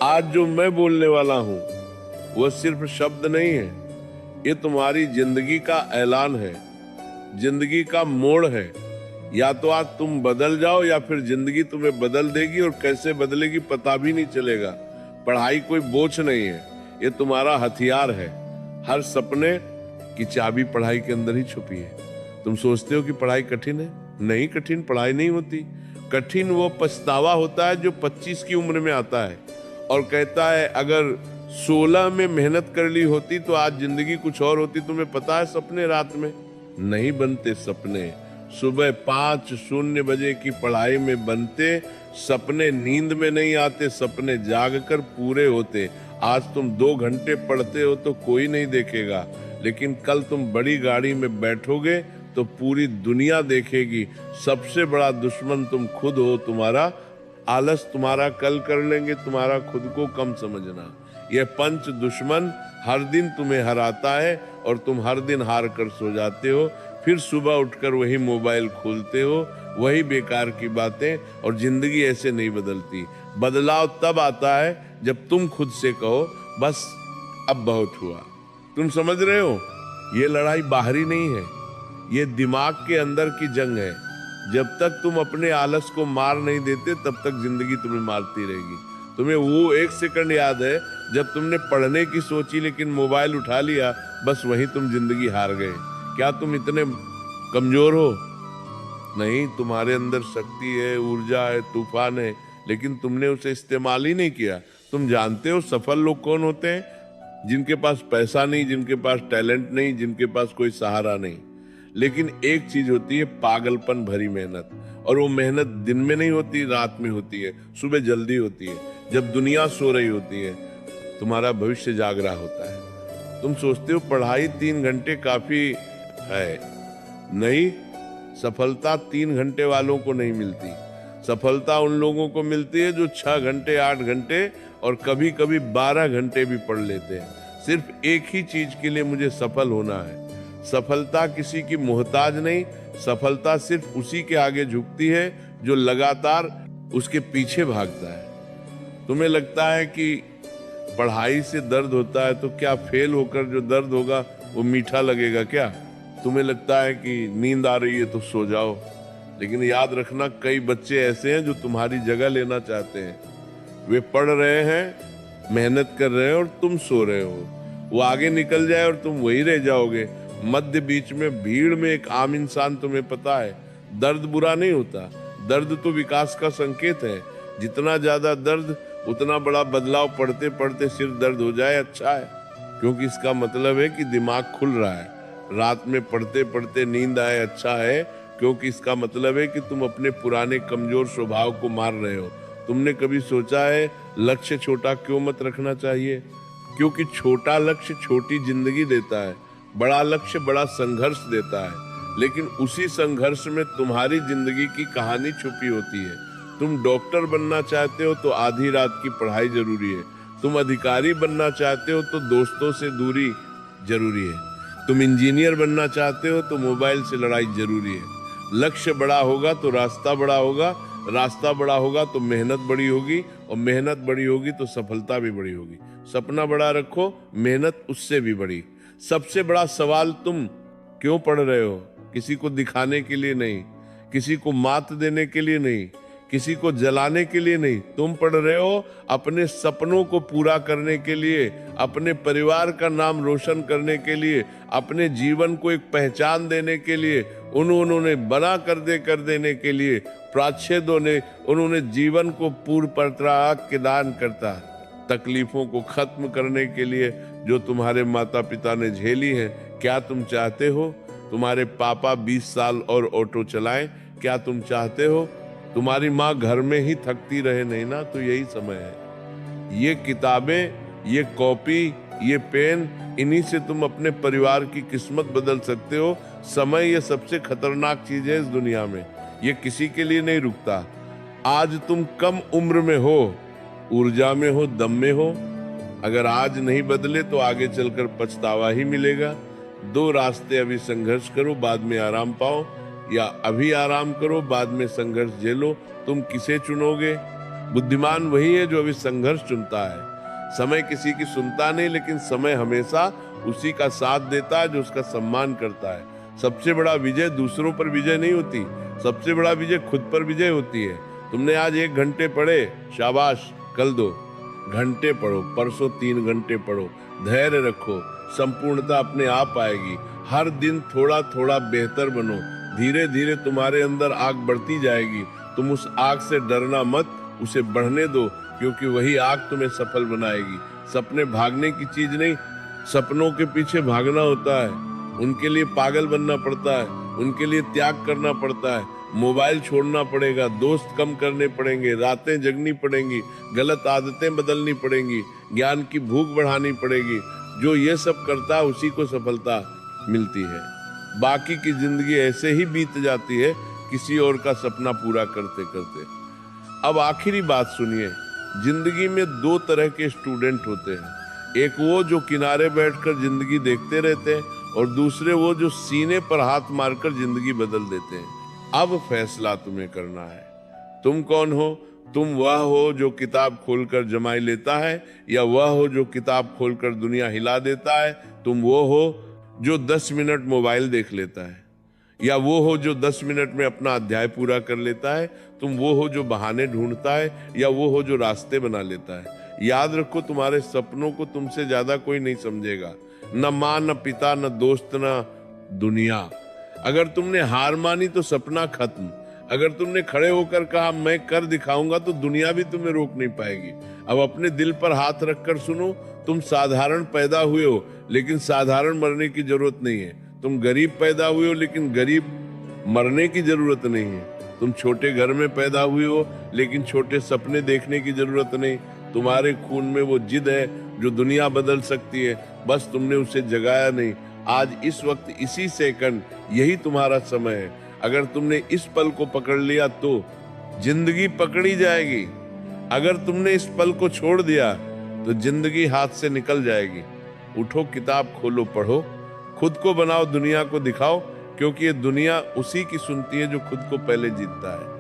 आज जो मैं बोलने वाला हूं वो सिर्फ शब्द नहीं है, ये तुम्हारी जिंदगी का ऐलान है, जिंदगी का मोड़ है। या तो आज तुम बदल जाओ या फिर जिंदगी तुम्हें बदल देगी, और कैसे बदलेगी पता भी नहीं चलेगा। पढ़ाई कोई बोझ नहीं है, ये तुम्हारा हथियार है। हर सपने की चाबी पढ़ाई के अंदर ही छुपी है। तुम सोचते हो कि पढ़ाई कठिन है, नहीं, कठिन पढ़ाई नहीं होती। कठिन वो पछतावा होता है जो 25 की उम्र में आता है और कहता है अगर 16 में मेहनत कर ली होती तो आज जिंदगी कुछ और होती। तुम्हें पता है सपने रात में नहीं बनते, सपने सुबह 5:00 बजे की पढ़ाई में बनते। सपने नींद में नहीं आते, सपने जागकर पूरे होते। आज तुम 2 घंटे पढ़ते हो तो कोई नहीं देखेगा, लेकिन कल तुम बड़ी गाड़ी में बैठोगे तो पूरी दुनिया देखेगी। सबसे बड़ा दुश्मन तुम खुद हो। तुम्हारा आलस तुम्हारा कल कर लेंगे, तुम्हारा खुद को कम समझना। यह पंच दुश्मन हर दिन तुम्हें हराता है और तुम हर दिन हार कर सो जाते हो। फिर सुबह उठकर वही मोबाइल खोलते हो, वही बेकार की बातें, और जिंदगी ऐसे नहीं बदलती। बदलाव तब आता है जब तुम खुद से कहो बस अब बहुत हुआ। तुम समझ रहे हो, ये लड़ाई बाहरी नहीं है, ये दिमाग के अंदर की जंग है। जब तक तुम अपने आलस को मार नहीं देते तब तक जिंदगी तुम्हें मारती रहेगी। तुम्हें वो 1 सेकंड याद है जब तुमने पढ़ने की सोची लेकिन मोबाइल उठा लिया, बस वहीं तुम जिंदगी हार गए। क्या तुम इतने कमजोर हो? नहीं, तुम्हारे अंदर शक्ति है, ऊर्जा है, तूफान है, लेकिन तुमने उसे इस्तेमाल ही नहीं किया। तुम जानते हो सफल लोग कौन होते हैं? जिनके पास पैसा नहीं, जिनके पास टैलेंट नहीं, जिनके पास कोई सहारा नहीं, लेकिन एक चीज होती है, पागलपन भरी मेहनत। और वो मेहनत दिन में नहीं होती, रात में होती है, सुबह जल्दी होती है, जब दुनिया सो रही होती है, तुम्हारा भविष्य जाग रहा होता है। तुम सोचते हो पढ़ाई 3 घंटे काफी है, नहीं, सफलता 3 घंटे वालों को नहीं मिलती। सफलता उन लोगों को मिलती है जो 6 घंटे, 8 घंटे और कभी कभी 12 घंटे भी पढ़ लेते हैं। सिर्फ एक ही चीज के लिए, मुझे सफल होना है। सफलता किसी की मोहताज नहीं, सफलता सिर्फ उसी के आगे झुकती है जो लगातार उसके पीछे भागता है। तुम्हें लगता है कि पढ़ाई से दर्द होता है, तो क्या फेल होकर जो दर्द होगा वो मीठा लगेगा क्या? तुम्हें लगता है कि नींद आ रही है तो सो जाओ, लेकिन याद रखना कई बच्चे ऐसे हैं जो तुम्हारी जगह लेना चाहते हैं। वे पढ़ रहे हैं, मेहनत कर रहे हैं और तुम सो रहे हो। वो आगे निकल जाए और तुम वही रह जाओगे मध्य बीच में, भीड़ में। एक आम इंसान, तुम्हें पता है दर्द बुरा नहीं होता, दर्द तो विकास का संकेत है। जितना ज्यादा दर्द उतना बड़ा बदलाव। पढ़ते पढ़ते सिर दर्द हो जाए अच्छा है, क्योंकि इसका मतलब है कि दिमाग खुल रहा है। रात में पढ़ते पढ़ते नींद आए अच्छा है, क्योंकि इसका मतलब है कि तुम अपने पुराने कमजोर स्वभाव को मार रहे हो। तुमने कभी सोचा है लक्ष्य छोटा क्यों मत रखना चाहिए? क्योंकि छोटा लक्ष्य छोटी जिंदगी देता है, बड़ा लक्ष्य बड़ा संघर्ष देता है। लेकिन उसी संघर्ष में तुम्हारी जिंदगी की कहानी छुपी होती है। तुम डॉक्टर बनना चाहते हो तो आधी रात की पढ़ाई जरूरी है। तुम अधिकारी बनना चाहते हो तो दोस्तों से दूरी जरूरी है। तुम इंजीनियर बनना चाहते हो तो मोबाइल से लड़ाई जरूरी है। लक्ष्य बड़ा होगा तो रास्ता बड़ा होगा, रास्ता बड़ा होगा तो मेहनत बड़ी होगी, और मेहनत बड़ी होगी तो सफलता भी बड़ी होगी। सपना बड़ा रखो, मेहनत उससे भी बड़ी। सबसे बड़ा सवाल, तुम क्यों पढ़ रहे हो? किसी को दिखाने के लिए नहीं, किसी को मात देने के लिए नहीं, किसी को जलाने के लिए नहीं। तुम पढ़ रहे हो अपने सपनों को पूरा करने के लिए, अपने परिवार का नाम रोशन करने के लिए, अपने जीवन को एक पहचान देने के लिए, उन्होंने बना कर देने के लिए। प्राच्छेदों ने, उन्होंने जीवन को पूर्ण प्रत्राग के दान करता, तकलीफों को खत्म करने के लिए जो तुम्हारे माता पिता ने झेली है। क्या तुम चाहते हो तुम्हारे पापा 20 साल और ऑटो चलाएं? क्या तुम चाहते हो तुम्हारी माँ घर में ही थकती रहे? नहीं ना, तो यही समय है। ये किताबें, ये कॉपी, ये पेन, इन्हीं से तुम अपने परिवार की किस्मत बदल सकते हो। समय ये सबसे खतरनाक चीज है इस दुनिया में, ये किसी के लिए नहीं रुकता। आज तुम कम उम्र में हो, ऊर्जा में हो, दम में हो। अगर आज नहीं बदले तो आगे चलकर पछतावा ही मिलेगा। 2 रास्ते, अभी संघर्ष करो बाद में आराम पाओ, या अभी आराम करो बाद में संघर्ष झेलो। तुम किसे चुनोगे? बुद्धिमान वही है जो अभी संघर्ष चुनता है। समय किसी की सुनता नहीं, लेकिन समय हमेशा उसी का साथ देता है जो उसका सम्मान करता है। सबसे बड़ा विजय दूसरों पर विजय नहीं होती, सबसे बड़ा विजय खुद पर विजय होती है। तुमने आज 1 घंटे पढ़े, शाबाश, कल 2 घंटे पढ़ो, परसों 3 घंटे पढ़ो, धैर्य रखो, संपूर्णता अपने आप आएगी। हर दिन थोड़ा थोड़ा बेहतर बनो, धीरे धीरे तुम्हारे अंदर आग बढ़ती जाएगी। तुम उस आग से डरना मत, उसे बढ़ने दो, क्योंकि वही आग तुम्हें सफल बनाएगी। सपने भागने की चीज नहीं, सपनों के पीछे भागना होता है, उनके लिए पागल बनना पड़ता है, उनके लिए त्याग करना पड़ता है, मोबाइल छोड़ना पड़ेगा, दोस्त कम करने पड़ेंगे, रातें जगनी पड़ेंगी, गलत आदतें बदलनी पड़ेंगी, ज्ञान की भूख बढ़ानी पड़ेगी। जो ये सब करता है उसी को सफलता मिलती है। बाकी की जिंदगी ऐसे ही बीत जाती है किसी और का सपना पूरा करते करते। अब आखिरी बात सुनिए, जिंदगी में 2 तरह के स्टूडेंट होते हैं, एक वो जो किनारे बैठकर जिंदगी देखते रहते हैं और दूसरे वो जो सीने पर हाथ मारकर जिंदगी बदल देते हैं। अब फैसला तुम्हें करना है, तुम कौन हो? तुम वह हो जो किताब खोलकर जमाई लेता है, या वह हो जो किताब खोलकर दुनिया हिला देता है? तुम वो हो जो 10 मिनट मोबाइल देख लेता है, या वो हो जो 10 मिनट में अपना अध्याय पूरा कर लेता है? तुम वो हो जो बहाने ढूंढता है, या वो हो जो रास्ते बना लेता है? याद रखो, तुम्हारे सपनों को तुमसे ज्यादा कोई नहीं समझेगा, न माँ, न पिता, न दोस्त, न दुनिया। अगर तुमने हार मानी तो सपना खत्म, अगर तुमने खड़े होकर कहा मैं कर दिखाऊंगा तो दुनिया भी तुम्हें रोक नहीं पाएगी। अब अपने दिल पर हाथ रखकर सुनो, तुम साधारण पैदा हुए हो, लेकिन साधारण मरने की जरूरत नहीं है। तुम गरीब पैदा हुए हो, लेकिन गरीब मरने की जरूरत नहीं है। तुम छोटे घर में पैदा हुए हो, लेकिन छोटे सपने देखने की जरूरत नहीं। तुम्हारे खून में वो जिद है जो दुनिया बदल सकती है, बस तुमने उसे जगाया नहीं। आज इस वक्त, इसी सेकंड, यही तुम्हारा समय है। अगर तुमने इस पल को पकड़ लिया तो जिंदगी पकड़ी जाएगी, अगर तुमने इस पल को छोड़ दिया तो जिंदगी हाथ से निकल जाएगी। उठो, किताब खोलो, पढ़ो, खुद को बनाओ, दुनिया को दिखाओ, क्योंकि ये दुनिया उसी की सुनती है जो खुद को पहले जीतता है।